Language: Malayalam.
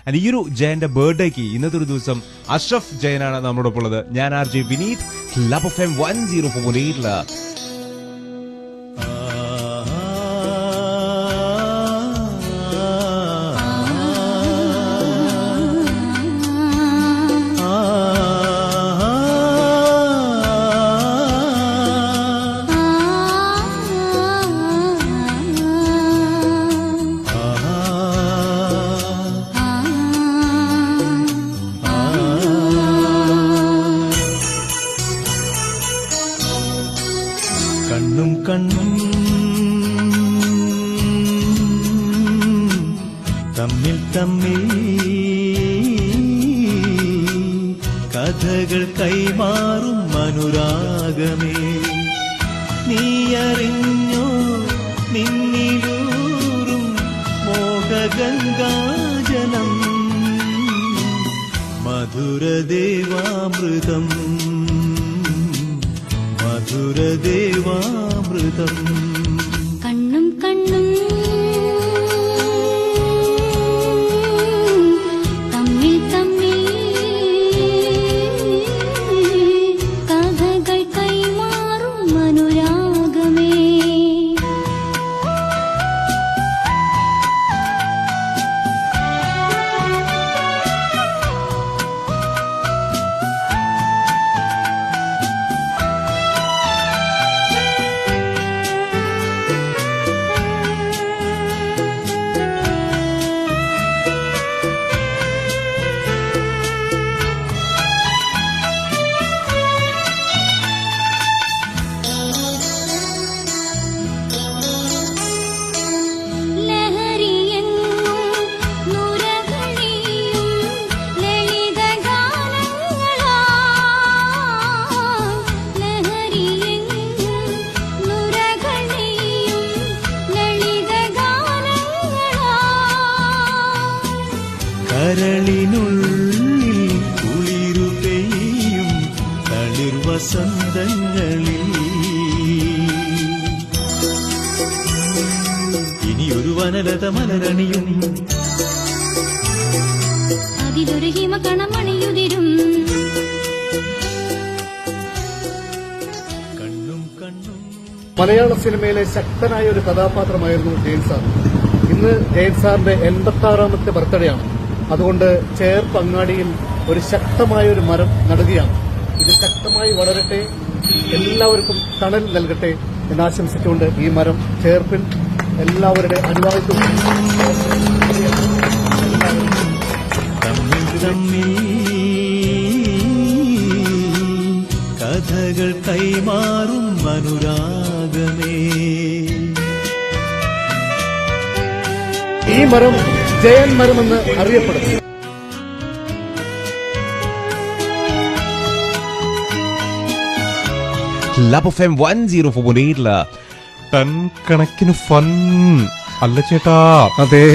ആൻഡ് ഈ ഒരു ജയന്റെ ബർത്ത്ഡേക്ക് ഇന്നത്തെ ഒരു ദിവസം അഷ്റഫ് ജയനാണ് നമ്മളോടൊപ്പം ഉള്ളത്. ഞാൻ RJ വിനീത്, ലബ് FM 104.8. കണ്ണും കണ്ണും തമ്മിൽ തമ്മിൽ കഥകൾ കൈമാറും അനുരാഗമേ, നീ അറിഞ്ഞോ നിന്നിലൂറും മോഹഗംഗാജലം, മധുരദേവാമൃതം മധുരദേവാമൃതം. കണ്ണും കണ്ണും തമ്മിൽ തമ്മിൽ കഥകൾ കൈമാറും അനുരാഗമേ, കരളിനുള്ളിൽ കുളിരു പെയ്യും തളിർവസന്തങ്ങളിൽ ഇനിയൊരു വനലത മലരണിയും, അതിലൊരു ഹിമകണമണിയുതിരും. കണ്ണും കണ്ണും. മലയാള സിനിമയിലെ ശക്തനായ ഒരു കഥാപാത്രമായിരുന്നു ജയൻ സാർ. ഇന്ന് ജയൻ സാറിന്റെ 86ാമത്തെ ബർത്ത്ഡേ ആണ്. അതുകൊണ്ട് ചേർപ്പ് അങ്ങാടിയിൽ ഒരു ശക്തമായ ഒരു മരം നടുകയാണ്. ഇത് ശക്തമായി വളരട്ടെ, എല്ലാവർക്കും തണൽ നൽകട്ടെ എന്നാശംസിച്ചുകൊണ്ട് ഈ മരം ചേർപ്പിൽ എല്ലാവരുടെ അനുവാദവും തമ്മിൽ തമ്മിൽ കഥകൾ കൈമാറും അനുരാഗമേ, ഈ മരം ജയൻ മരമെന്ന് അറിയപ്പെടുന്നു. ലബ് FM 104.8 ടൺ കണക്കിന് ഫൺ അല്ല ചേട്ടാ. അതെ.